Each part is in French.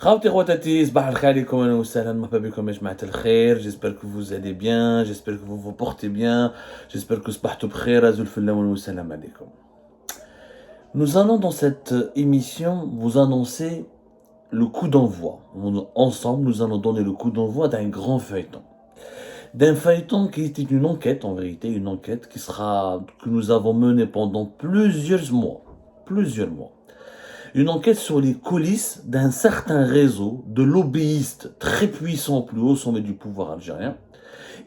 Khawti khawatati, صباح الخير عليكم اهلا وسهلا مرحبا بكم يا جماعة الخير. J'espère que vous allez bien, j'espère que vous vous portez bien, j'espère que صبحتوا بخير. أزول في اللون والسلام عليكم. Nous allons dans cette émission vous annoncer le coup d'envoi. Ensemble, nous allons donner le coup d'envoi d'un grand feuilleton. D'un feuilleton qui était une enquête, en vérité, une enquête que nous avons menée pendant plusieurs mois. Plusieurs mois. Une enquête sur les coulisses d'un certain réseau de lobbyistes très puissants plus haut sommet du pouvoir algérien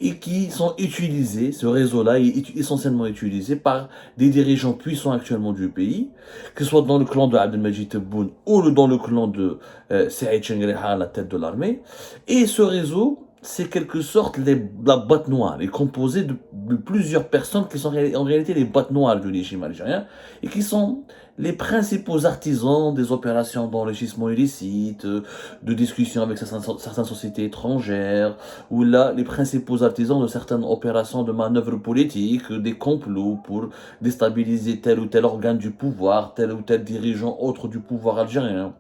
et qui sont utilisés, ce réseau-là est essentiellement utilisé par des dirigeants puissants actuellement du pays, que ce soit dans le clan de Abdelmajid Tebboune ou dans le clan de Saïd Chengreha à la tête de l'armée. Et ce réseau, c'est quelque sorte la boîte noire, est composée de plusieurs personnes qui sont en réalité les boîtes noires du régime algérien et qui sont les principaux artisans des opérations d'enrichissement illicite, de discussions avec certaines sociétés étrangères, ou là, les principaux artisans de certaines opérations de manœuvres politiques, des complots pour déstabiliser tel ou tel organe du pouvoir, tel ou tel dirigeant autre du pouvoir algérien.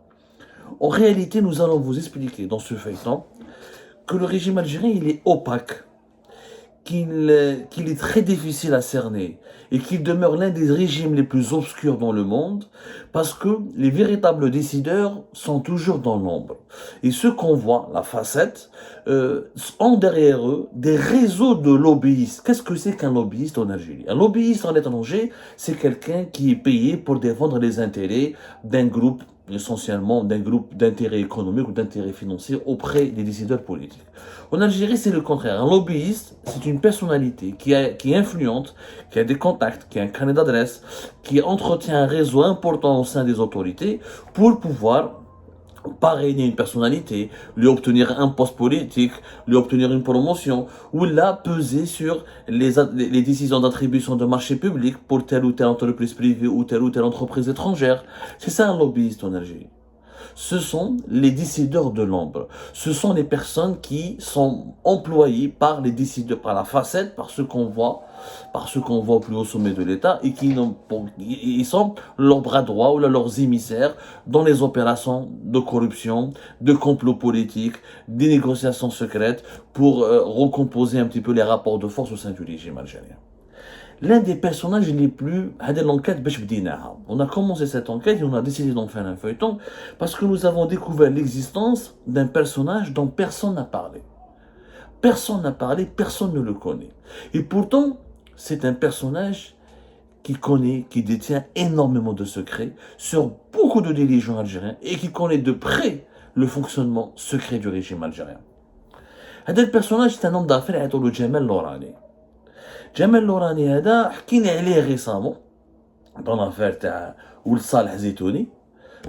En réalité, nous allons vous expliquer dans ce feuilleton que le régime algérien, il est opaque, qu'il est très difficile à cerner et qu'il demeure l'un des régimes les plus obscurs dans le monde parce que les véritables décideurs sont toujours dans l'ombre. Et ceux qu'on voit, la facette, ont derrière eux des réseaux de lobbyistes. Qu'est-ce que c'est qu'un lobbyiste en Algérie? Un lobbyiste en étranger, c'est quelqu'un qui est payé pour défendre les intérêts d'un groupe, essentiellement d'un groupe d'intérêts économiques ou d'intérêts financiers auprès des décideurs politiques. En Algérie, c'est le contraire. Un lobbyiste, c'est une personnalité qui est influente, qui a des contacts, qui a un carnet d'adresse, qui entretient un réseau important au sein des autorités pour pouvoir parrainer une personnalité, lui obtenir un poste politique, lui obtenir une promotion, ou là peser sur les décisions d'attribution de marché public pour telle ou telle entreprise privée ou telle entreprise étrangère. C'est ça un lobbyiste en Algérie. Ce sont les décideurs de l'ombre. Ce sont les personnes qui sont employées par les décideurs, par la facette, par ceux qu'on voit au plus haut sommet de l'État et ils sont leurs bras droits ou leurs émissaires dans les opérations de corruption, de complot politique, des négociations secrètes pour recomposer un petit peu les rapports de force au sein du régime algérien. L'un des personnages les plus... On a commencé cette enquête et on a décidé d'en faire un feuilleton parce que nous avons découvert l'existence d'un personnage dont personne n'a parlé. Personne n'a parlé, personne ne le connaît. Et pourtant, c'est un personnage qui connaît, qui détient énormément de secrets sur beaucoup de dirigeants algériens et qui connaît de près le fonctionnement secret du régime algérien. Le personnage, c'est un homme d'affaires, il s'appelle Jamal Lorani. Jamal Lorani هذا حكينا عليه récemment dans l'affaire تاع ولد صالح زيتوني.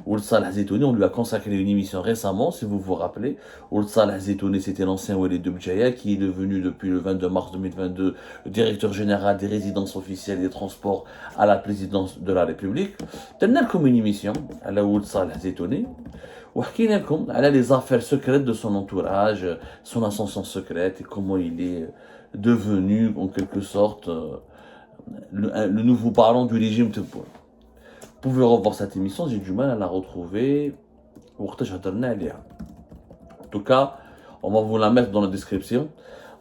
ولد صالح زيتوني, on lui a consacré une émission récemment, si vous vous rappelez. ولد صالح زيتوني, c'était l'ancien Walid de Bjaya qui est devenu depuis le 22 mars 2022 directeur général des résidences officielles et des transports à la présidence de la République. درنا لكم une émission على ولد صالح زيتوني وحكينا لكم على les affaires secrètes de son entourage, son ascension secrète et comment il est devenu en quelque sorte le nouveau parlant du régime Tebboune. Vous pouvez revoir cette émission, j'ai du mal à la retrouver. En tout cas, on va vous la mettre dans la description.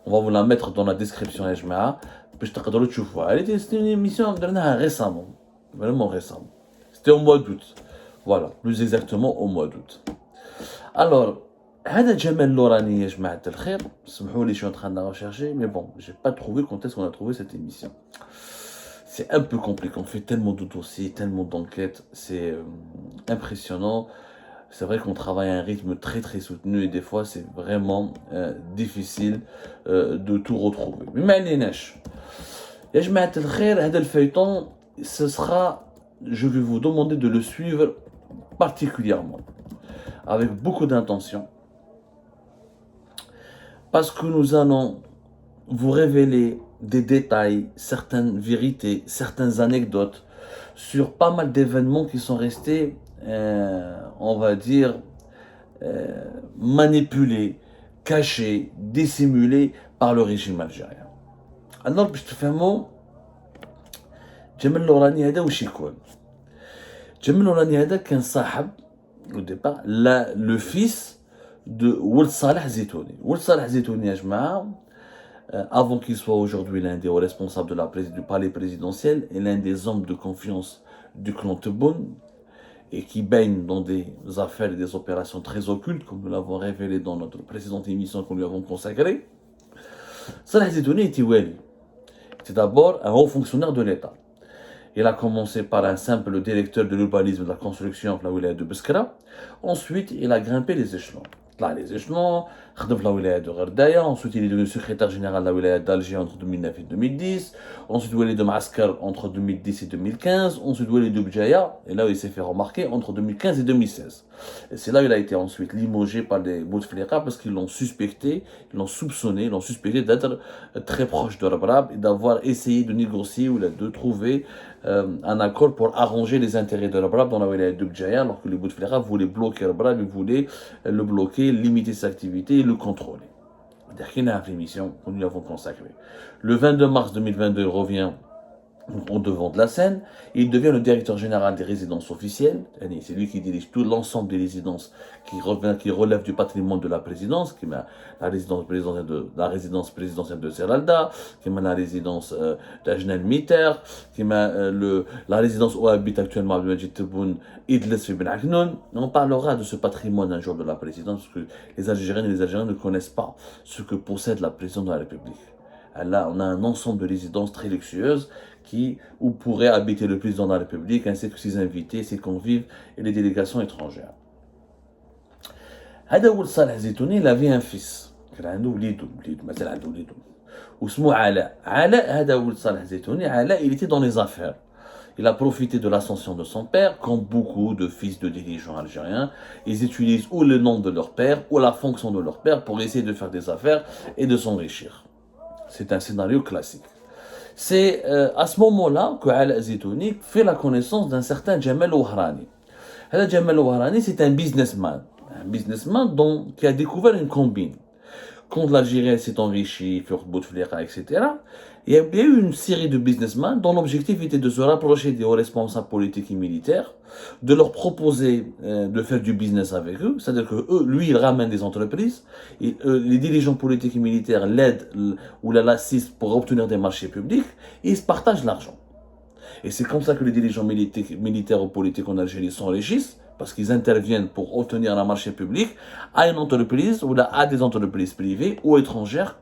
On va vous la mettre dans la description, ya jma'a, باش تقدروا تشوفوها. C'était une émission récemment, vraiment récemment. C'était au mois d'août. Voilà, plus exactement au mois d'août. Alors, هذا جمال لوراني يا جماعة الخير. سمحوا لي, je suis en train de la rechercher, mais bon, j'ai pas trouvé quand est-ce qu'on a trouvé cette émission. C'est un peu compliqué, on fait tellement de dossiers, tellement d'enquêtes, c'est impressionnant. C'est vrai qu'on travaille à un rythme très très soutenu et des fois c'est vraiment difficile de tout retrouver. Mais معليناش. يا جماعة الخير, هذا الفeuilleton, ce sera, je vais vous demander de le suivre particulièrement, avec beaucoup d'intention, parce que nous allons vous révéler des détails, certaines vérités, certaines anecdotes sur pas mal d'événements qui sont restés, on va dire, manipulés, cachés, dissimulés par le régime algérien. Alors, باش تفهموا جمال لوراني هذا واش يكون. جمال لوراني هذا كان صاحب au départ, le fils de Ould Salah Zitouni. Ould Salah Zitouni, avant qu'il soit aujourd'hui l'un des hauts responsables du palais présidentiel et l'un des hommes de confiance du clan Tebboune, et qui baigne dans des affaires et des opérations très occultes, comme nous l'avons révélé dans notre précédente émission que nous lui avons consacrée, Salah Zitouni était wali. C'était d'abord un haut fonctionnaire de l'État. Il a commencé par un simple directeur de l'urbanisme et de la construction de la wilaya de Beskra. Ensuite, il a grimpé les échelons. Là, les échelons, خدم la wilaya de Gardaya. Ensuite, il est devenu secrétaire général de la wilaya d'Alger entre 2009 et 2010. Ensuite, wali de Maaskar entre 2010 et 2015. Ensuite, wali de Bjaya, et là où il s'est fait remarquer, entre 2015 et 2016. Et c'est là où il a été ensuite limogé par les Bouteflika parce qu'ils l'ont suspecté, ils l'ont soupçonné, ils l'ont suspecté d'être très proche de Rabrab et d'avoir essayé de négocier ou de trouver un accord pour arranger les intérêts de Rabrab dans la wilaya de Bjaya, alors que les Bouteflika voulaient bloquer Rabrab, ils voulaient le bloquer, limiter ses activités et le contrôler. C'est-à-dire qu'il y a une émission que nous lui avons consacrée. Le 22 mars 2022, il revient au devant de la scène, il devient le directeur général des résidences officielles. C'est lui qui dirige tout l'ensemble des résidences qui relèvent du patrimoine de la présidence, qui met la résidence présidentielle de Seralda, qui met la résidence d'Ajnel Miter, qui met la résidence où habite actuellement Abdelmajid Tebboune, Idles Ibn Aknoun. On parlera de ce patrimoine un jour de la présidence, parce que les Algériennes et les Algériens ne connaissent pas ce que possède la présidence de la République. Là, on a un ensemble de résidences très luxueuses où pourrait habiter le président de la République, ainsi que ses invités, ses convives et les délégations étrangères. هذا Ould Salah Zitouni, il avait un fils. كان عنده وليدو مثلا عنده وليدو واسمه علاء هذا Ould Salah Zitouni. علاء, il était dans les affaires. Il a profité de l'ascension de son père, comme beaucoup de fils de dirigeants algériens. Ils utilisent ou le nom de leur père ou la fonction de leur père pour essayer de faire des affaires et de s'enrichir. C'est un scénario classique. C'est à ce moment-là que Ala Zitouni fait la connaissance d'un certain Jamal Ouhrani. Jamal Ouhrani, c'est un businessman qui a découvert une combine. Quand l'Algérie s'est enrichie, Fiourt Bouteflika, etc., il y a eu une série de businessmen dont l'objectif était de se rapprocher des hauts responsables politiques et militaires, de leur proposer de faire du business avec eux, c'est-à-dire que lui, il ramène des entreprises, et, les dirigeants politiques et militaires l'aident ou l'assistent pour obtenir des marchés publics, et ils se partagent l'argent. Et c'est comme ça que les dirigeants militaires ou politiques en Algérie s'enrichissent, parce qu'ils interviennent pour obtenir un marché public à une entreprise ou à des entreprises privées ou étrangères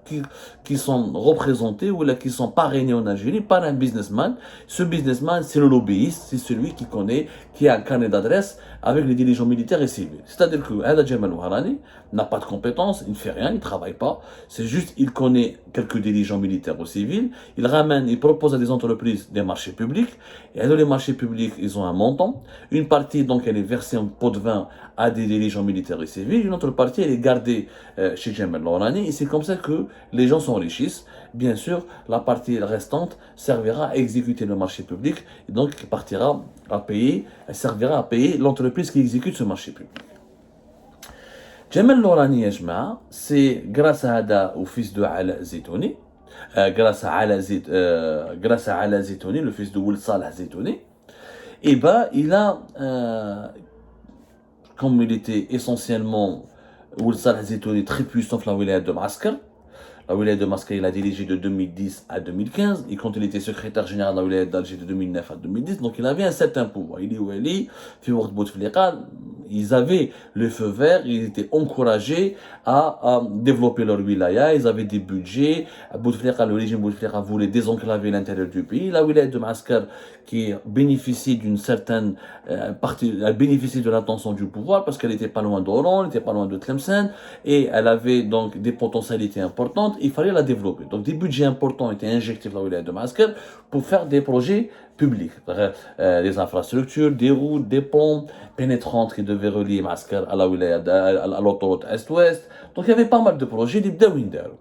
qui sont représentées ou qui sont parrainées en Algérie par un businessman. Ce businessman, c'est le lobbyiste, c'est celui qui connaît, qui a un carnet d'adresse avec les dirigeants militaires et civils. C'est-à-dire que Ala Jamal Ouhrani n'a pas de compétences, il ne fait rien, il ne travaille pas. C'est juste, il connaît quelques dirigeants militaires ou civils, il propose à des entreprises des marchés publics, et dans les marchés publics, ils ont un montant. Une partie, donc, elle est versée en pot de vin à des dirigeants militaires et civils, une autre partie, elle est gardée chez Jamal Ouhrani, et c'est comme ça que les gens s'enrichissent. Bien sûr, la partie restante servira à exécuter le marché public, et donc elle servira à payer l'entreprise qui exécute ce marché public. Jamal Ouhrani, c'est grâce au fils de Ala Zitouni, grâce à Ala Zitouni, le fils de Ould Salah Zitouni, et il a, comme il était essentiellement Ould Salah Zitouni très puissant dans la wilaya de Maaskar. La wilaya de Maaskar, il a dirigé de 2010 à 2015, et quand il était secrétaire général de la wilaya d'Alger de 2009 à 2010, donc il avait un certain pouvoir. Il est wali, Fiourt Bouteflika, ils avaient le feu vert, ils étaient encouragés à développer leur wilaya, ils avaient des budgets. Le régime Bouteflika voulait désenclaver l'intérieur du pays. La wilaya de Maaskar, qui bénéficie d'une certaine partie, elle bénéficie de l'attention du pouvoir parce qu'elle n'était pas loin d'Oran, elle n'était pas loin de Tlemcen, et elle avait donc des potentialités importantes. Il fallait la développer. Donc des budgets importants étaient injectés dans la wilaya de Maaskar pour faire des projets publics, des infrastructures, des routes, des ponts pénétrantes qui devaient relier Maaskar à la wilaya, à l'autoroute Est-Ouest. Donc il y avait pas mal de projets, des Bdawinder.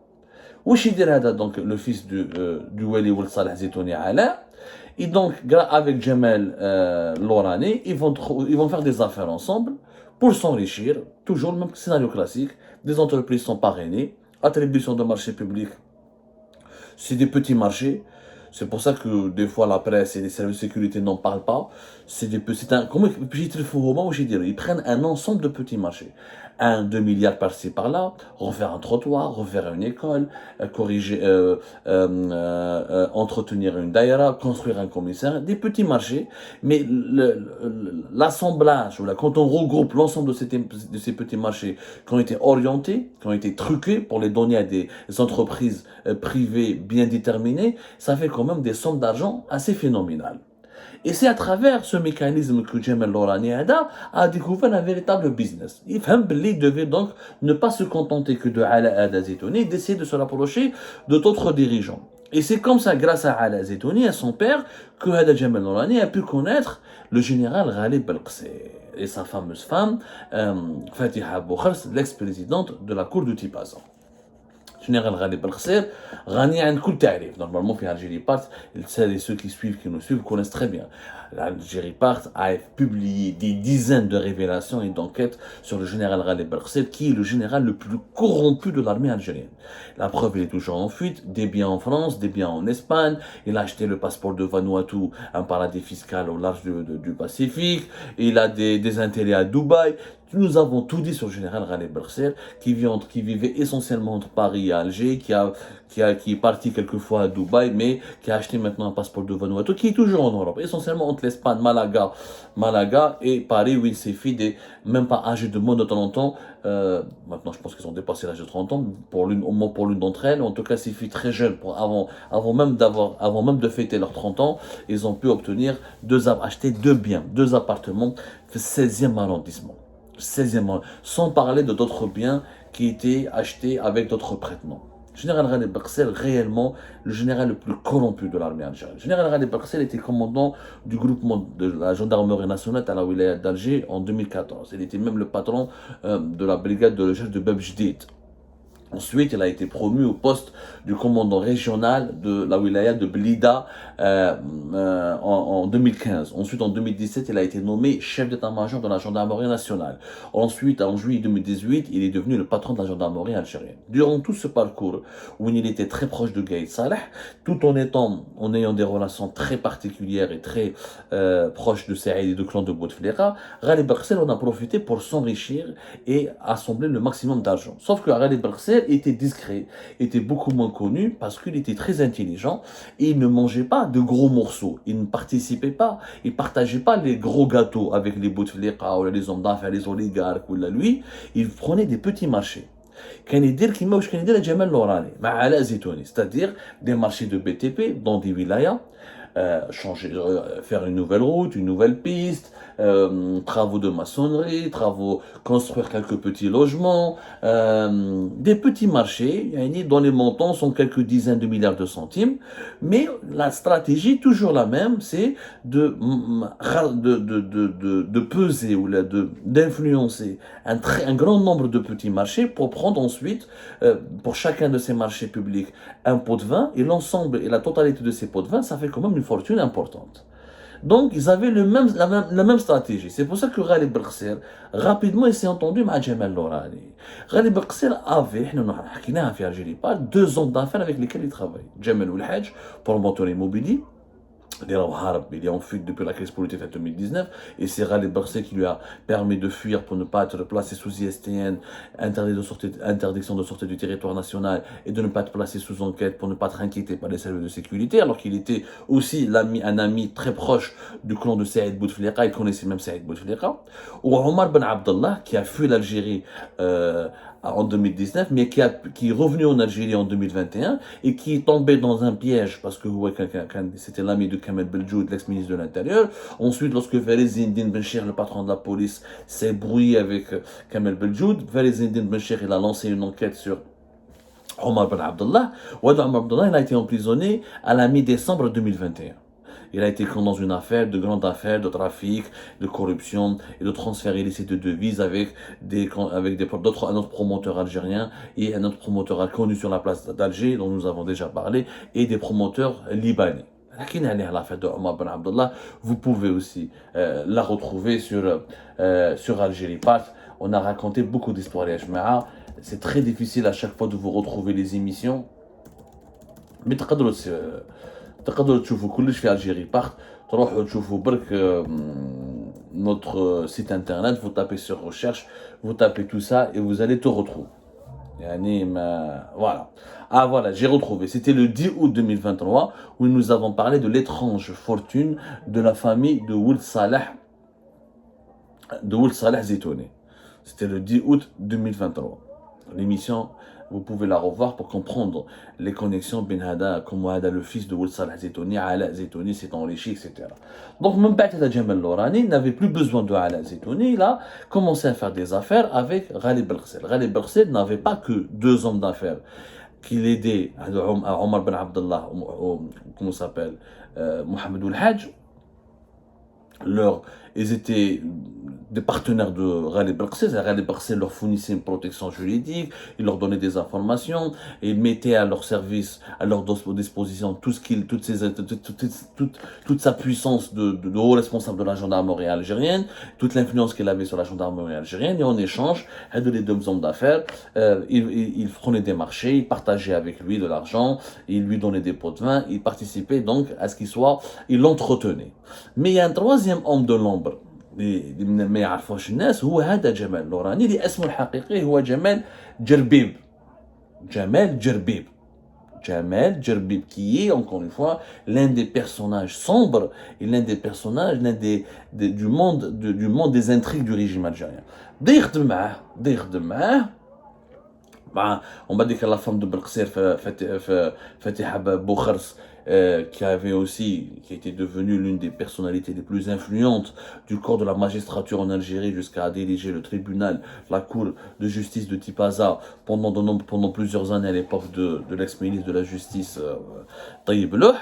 Wesh يدير هذا donc le fils du wali Ould Salah Zitouni Ala, et donc avec Jamal Ouhrani, ils vont faire des affaires ensemble pour s'enrichir. Toujours le même scénario classique, des entreprises sont parrainées, attribution de marchés publics, c'est des petits marchés. C'est pour ça que des fois la presse et les services de sécurité n'en parlent pas. Comment ils prennent un ensemble de petits marchés. 2 milliards par-ci par-là, refaire un trottoir, refaire une école, corriger, entretenir une daïra, construire un commissariat, des petits marchés, mais l'assemblage, quand on regroupe l'ensemble de ces petits marchés qui ont été orientés, qui ont été truqués pour les donner à des entreprises privées bien déterminées, ça fait quand même des sommes d'argent assez phénoménales. Et c'est à travers ce mécanisme que Jamal Lorani a découvert un véritable business. Il devait donc ne pas se contenter que de Ala Ada Zitouni, d'essayer de se rapprocher de d'autres dirigeants. Et c'est comme ça, grâce à Ala Zitouni, à son père, que Hada Jamal Lorani a pu connaître le général Ghalib Belqsir et sa fameuse femme, Fatiha Boukhars, l'ex-présidente de la cour de Tipazan. Général Ghalib Belqsir, Ghani an kul ta'rif. Normalement, في Algérie Part, celles et ceux qui nous suivent, connaissent très bien. L'Algérie Part a publié des dizaines de révélations et d'enquêtes sur le général Ghalib Belqsir, qui est le général le plus corrompu de l'armée algérienne. La preuve, il est toujours en fuite, des biens en France, des biens en Espagne. Il a acheté le passeport de Vanuatu, un paradis fiscal au large du Pacifique. Il a des intérêts à Dubaï. Nous avons tout dit sur le général Ghalib Belqsir, qui vivait essentiellement entre Paris et Alger, qui est parti quelquefois à Dubaï, mais qui a acheté maintenant un passeport de Vanuatu, qui est toujours en Europe, essentiellement entre l'Espagne, Malaga et Paris, où il s'est fait même pas âgé de moins de temps en temps. Maintenant, je pense qu'ils ont dépassé l'âge de 30 ans, au moins pour l'une d'entre elles. En tout cas, ces filles très jeunes, avant même de fêter leurs 30 ans, ils ont pu acheter deux appartements, 16e arrondissement. 16e, sans parler de d'autres biens qui étaient achetés avec d'autres prêtements. Général Ghalib Belqsir, réellement le général le plus corrompu de l'armée algérienne. Général Ghalib Belqsir était commandant du groupement de la gendarmerie nationale à la wilaya d'Alger en 2014. Il était même le patron de la brigade de recherche de Bab Jdid. Ensuite, il a été promu au poste du commandant régional de la wilaya de Blida en 2015. Ensuite, en 2017, il a été nommé chef d'état-major de la gendarmerie nationale. Ensuite, en juillet 2018, il est devenu le patron de la gendarmerie algérienne. Durant tout ce parcours, où il était très proche de Gaïd Saleh, tout en ayant des relations très particulières et très proches de Saïd et du clan de Bouteflika, Ghalib Belqsir en a profité pour s'enrichir et assembler le maximum d'argent. Sauf que Ghalib Belqsir était discret, était beaucoup moins connu parce qu'il était très intelligent et il ne mangeait pas de gros morceaux. Il ne participait pas, il partageait pas les gros gâteaux avec les Bouteflika ou les hommes d'affaires, les oligarques ou lui. Il prenait des petits marchés. كان يدير كيما واش كان يدير جمال لوراني مع علاء زيتوني, c'est-à-dire des marchés de BTP dans des wilayas, faire une nouvelle route, une nouvelle piste, travaux de maçonnerie, construire quelques petits logements, des petits marchés, dont les montants sont quelques dizaines de milliards de centimes, mais la stratégie, toujours la même, c'est de peser ou d'influencer un grand nombre de petits marchés pour prendre ensuite, pour chacun de ces marchés publics, un pot de vin, et l'ensemble et la totalité de ces pots de vin, ça fait quand même une fortune importante. Donc, ils avaient la même stratégie. C'est pour ça que Ghalib Belqsir, rapidement, il s'est entendu avec Jamal Lorani. Ghalib Belqsir avait, en Algérie, 2 ans d'affaires avec lesquels il travaille. Jamal Oulhadj, promoteur immobilier. Il est en fuite depuis la crise politique de 2019 et c'est Ghalib Belqsir qui lui a permis de fuir pour ne pas être placé sous ISTN, interdiction de sortie du territoire national et de ne pas être placé sous enquête pour ne pas être inquiété par les services de sécurité, alors qu'il était aussi un ami très proche du clan de Saïd Bouteflika, il connaissait même Saïd Bouteflika, ou Omar Ben Abdallah qui a fui l'Algérie en 2019, mais qui est revenu en Algérie en 2021 et qui est tombé dans un piège parce que c'était l'ami de Kamel Beljoud, l'ex-ministre de l'Intérieur. Ensuite, lorsque Farid Zindine Benchir, le patron de la police, s'est brouillé avec Kamel Beljoud, Farid Zindine Benchir, il a lancé une enquête sur Omar Ben Abdallah. Omar Ben Abdallah, il a été emprisonné à la mi-décembre 2021. Il a été dans une affaire, de grande affaire de trafic, de corruption et de transfert illicite de devises avec un autre promoteur algérien et un autre promoteur connu sur la place d'Alger, dont nous avons déjà parlé, et des promoteurs libanais. L'affaire de Omar Ben Abdallah, vous pouvez aussi la retrouver sur Algérie Part. On a raconté beaucoup d'histoires, c'est très difficile à chaque fois de vous retrouver les émissions. Mais تقدروا تشوفوا كلش في Algérie part, تروحوا تشوفوا برك notre site internet, vous tapez sur recherche, vous tapez tout ça et vous allez tout retrouver. Yani, voilà. Ah voilà, j'ai retrouvé. C'était le 10 août 2023 où nous avons parlé de l'étrange fortune de la famille de Ould Salah Zitouni. C'était le 10 août 2023. L'émission, vous pouvez la revoir pour comprendre les connexions ben Hada, comment Hada, le fils de Ould Salah Zitouni, Ala Zitouni s'est enrichi, etc. Donc, même Ba'atada Jamal Lorani n'avait plus besoin de Ala Zitouni. Il a commencé à faire des affaires avec Ghalib Belghsel. Ghalib Belghsel n'avait pas que deux hommes d'affaires qui l'aidaient, Omar Ben Abdallah, comment s'appelle, Mohamed Ould Hajj. Ils étaient des partenaires de Ghalib Belghsel. Ghalib Belghsel leur fournissait une protection juridique, il leur donnait des informations, et il mettait à leur service, à leur disposition toute sa puissance de haut responsable de la gendarmerie algérienne, toute l'influence qu'il avait sur la gendarmerie algérienne, et en échange, les deux hommes d'affaires, il prenait des marchés, il partageait avec lui de l'argent, il lui donnait des pots de vin, il participait donc à ce qu'il soit, il l'entretenait. Mais il y a un troisième homme de l'ombre اللي ما يعرفوش الناس هو هذا جمال لوراني اللي اسمه الحقيقي هو جمال جربيب. Jamal Jerbib, qui est, encore une fois, l'un des personnages sombres et l'un des personnages du monde des intrigues du régime algérien. On va dire que la femme de Belghsel, Fatiha Boukhars, qui était devenue l'une des personnalités les plus influentes du corps de la magistrature en Algérie jusqu'à diriger le tribunal, la cour de justice de Tipaza pendant plusieurs années à l'époque de l'ex-ministre de la Justice, Tayyip Louh.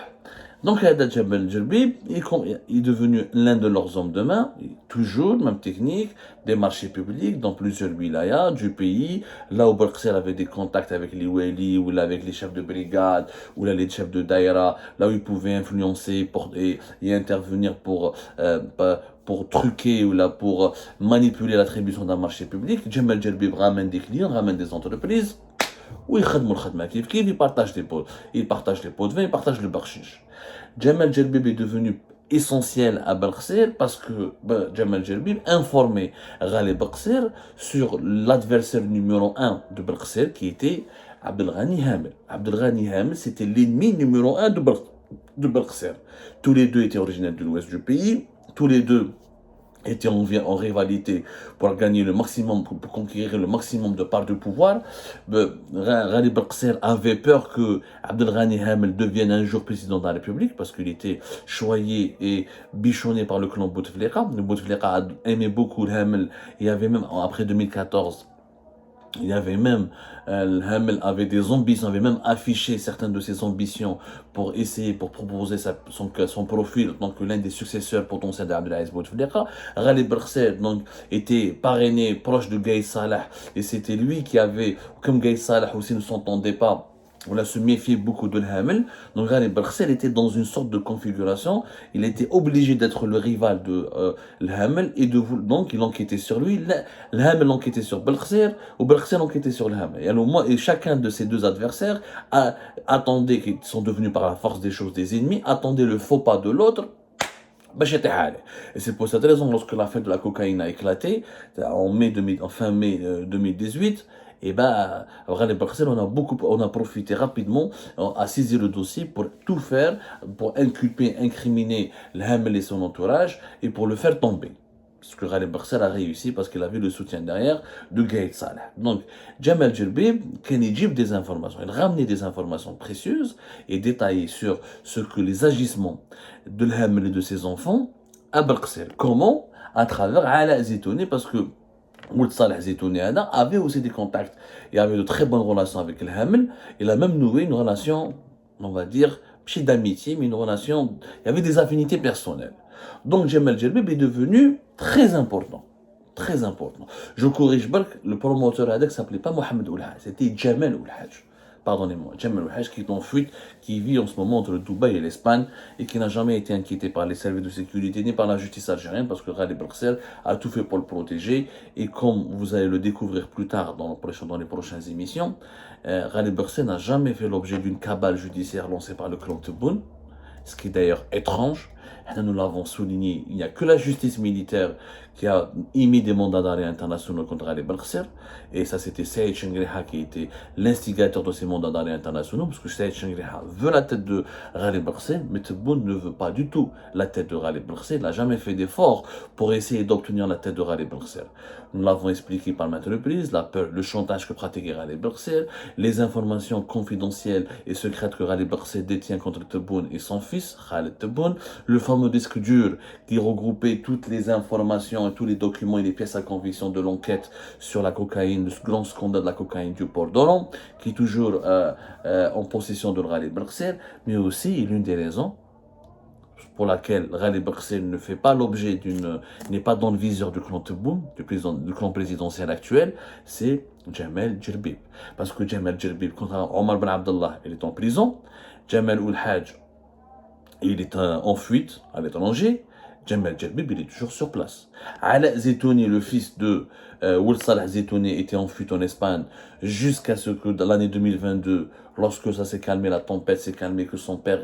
Donc, Hada Jamal Jerbib est devenu l'un de leurs hommes de main, toujours, même technique, des marchés publics dans plusieurs wilayas du pays, là où Belghsel avait des contacts avec les wali, ou là avec les chefs de brigade, ou là les chefs de daïra, là où ils pouvaient influencer et intervenir pour truquer ou là pour manipuler l'attribution d'un marché public. Jamal Jerbib ramène des clients, ramène des entreprises, où ils partagent les pots de vin, ils partagent le bakshish. Jamal Jerbib est devenu essentiel à Belghsel parce que Jamal Jerbib informait Ghalib Belghsel sur l'adversaire numéro 1 de Belghsel qui était Abdelghani Hamel. Abdelghani Hamel, c'était l'ennemi numéro 1 de Belghsel. Tous les deux étaient originaires de l'ouest du pays, tous les deux étaient en rivalité pour gagner le maximum, pour conquérir le maximum de parts de pouvoir. Ghalib Belghsel avait peur que Abdelghani Hamel devienne un jour président de la République parce qu'il était choyé et bichonné par le clan Bouteflika. Le Bouteflika aimait beaucoup Hamel. Il y avait même, après 2014, il y avait même, Hamel avait des ambitions, avait même affiché certaines de ses ambitions pour proposer son profil, donc l'un des successeurs potentiels d'Abdelaziz Bouteflika. Ghalib Belghsel donc était parrainé proche de Gaïd Salah, et c'était lui qui avait, comme Gaïd Salah aussi ne s'entendait pas, on a se méfier beaucoup de Hamel. Donc Ghalib Belghsel était dans une sorte de configuration. Il était obligé d'être le rival de Hamel et donc il enquêtait sur lui. Hamel enquêtait sur Belghsel ou Belghsel enquêtait sur Hamel. Et alors et chacun de ces deux adversaires attendait, qui sont devenus par la force des choses des ennemis, attendait le faux pas de l'autre. Et c'est pour cette raison, lorsque l'affaire de la cocaïne a éclaté, en fin mai 2018, et Ghalib Belghsel, on a profité rapidement à saisir le dossier pour tout faire, pour incriminer Hamel et son entourage, et pour le faire tomber. Parce que Ghalib Belghsel a réussi parce qu'il avait le soutien derrière de Gaïd Salah. Donc, Jamal Jerbib, quand il dit des informations, il ramenait des informations précieuses et détaillées sur ce que les agissements de Hamel et de ses enfants à Belghsel. Comment? À travers Ala Zitouni, parce que Ould Salah Zitouni avait aussi des contacts et avait de très bonnes relations avec Hamel. Il a même noué une relation, on va dire, pas d'amitié, mais une relation, il y avait des affinités personnelles. Donc Jamal Jerbib est devenu très important. Très important. Je corrige Bark, le promoteur ne s'appelait pas Mohamed Ould Hajj, c'était Jamal Ould Hajj. Pardonnez-moi, Jamal Ould Hajj qui est en fuite, qui vit en ce moment entre le Dubaï et l'Espagne et qui n'a jamais été inquiété par les services de sécurité ni par la justice algérienne parce que Ghalib Belghsel a tout fait pour le protéger. Et comme vous allez le découvrir plus tard dans les prochaines émissions, Ghalib Belghsel n'a jamais fait l'objet d'une cabale judiciaire lancée par le clan Tebboune. ce qui est d'ailleurs étrange. Nous l'avons souligné, il n'y a que la justice militaire qui a émis des mandats d'arrêt internationaux contre Ghali Belkhser. Et ça, c'était Saïd Chengriha qui était l'instigateur de ces mandats d'arrêt internationaux, parce que Saïd Chengriha veut la tête de Ghali Belkhser, mais Tebboune ne veut pas du tout la tête de Ghali Belkhser. Il n'a jamais fait d'effort pour essayer d'obtenir la tête de Ghali Belkhser. Nous l'avons expliqué par maintes reprises, la peur, le chantage que pratiquait Ghali Belkhser, les informations confidentielles et secrètes que Ghali Belkhser détient contre Tebboune et son fils, Khaled Tebboune, le fameux disque dur qui regroupait toutes les informations et tous les documents et les pièces à conviction de l'enquête sur la cocaïne, le grand scandale de la cocaïne du port d'Oran, qui est toujours en possession de Ghali Belkhser, mais aussi l'une des raisons pour laquelle Ghali Belkhser ne fait pas l'objet n'est pas dans le viseur du clan Tebboune, du clan présidentiel actuel, c'est Jamal Djerbib. Parce que Jamal Djerbib, contrairement à Omar Ben Abdallah, il est en prison. Jamal Ould Hadj, il est en fuite à l'étranger. Jamal Djerbib, il est toujours sur place. Ala Zetouni, le fils de Ould Salah Zetouni, était en fuite en Espagne jusqu'à ce que dans l'année 2022, lorsque ça s'est calmé, la tempête s'est calmée, que son père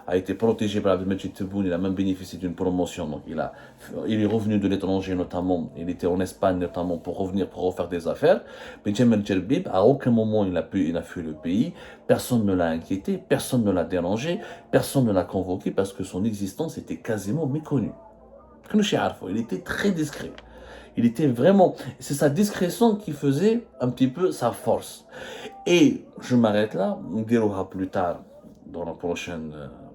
a été protégé par Abdelmajid Tebboune, il a même bénéficié d'une promotion. Donc il est revenu de l'étranger notamment, il était en Espagne notamment pour revenir, pour refaire des affaires. Mais Jamal Djerbib, à aucun moment il a fui le pays, personne ne l'a inquiété, personne ne l'a dérangé, personne ne l'a convoqué parce que son existence était quasiment méconnue. Il était très discret. Il était vraiment... C'est sa discrétion qui faisait un petit peu sa force. Et je m'arrête là, on dira plus tard dans le prochain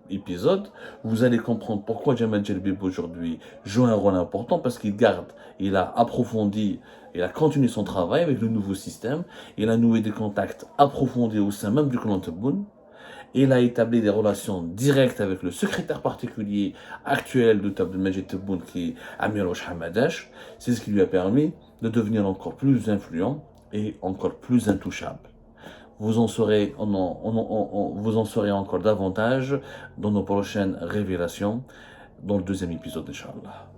épisode, vous allez comprendre pourquoi Jamal Djerbib aujourd'hui joue un rôle important, parce il a approfondi, il a continué son travail avec le nouveau système, il a noué des contacts approfondis au sein même du clan Tebboune. Il a établi des relations directes avec le secrétaire particulier actuel de Abdelmajid Tebboune, qui est Amir Hamadash. C'est ce qui lui a permis de devenir encore plus influent et encore plus intouchable. Vous en saurez encore davantage dans nos prochaines révélations, dans le deuxième épisode, Inch'Allah.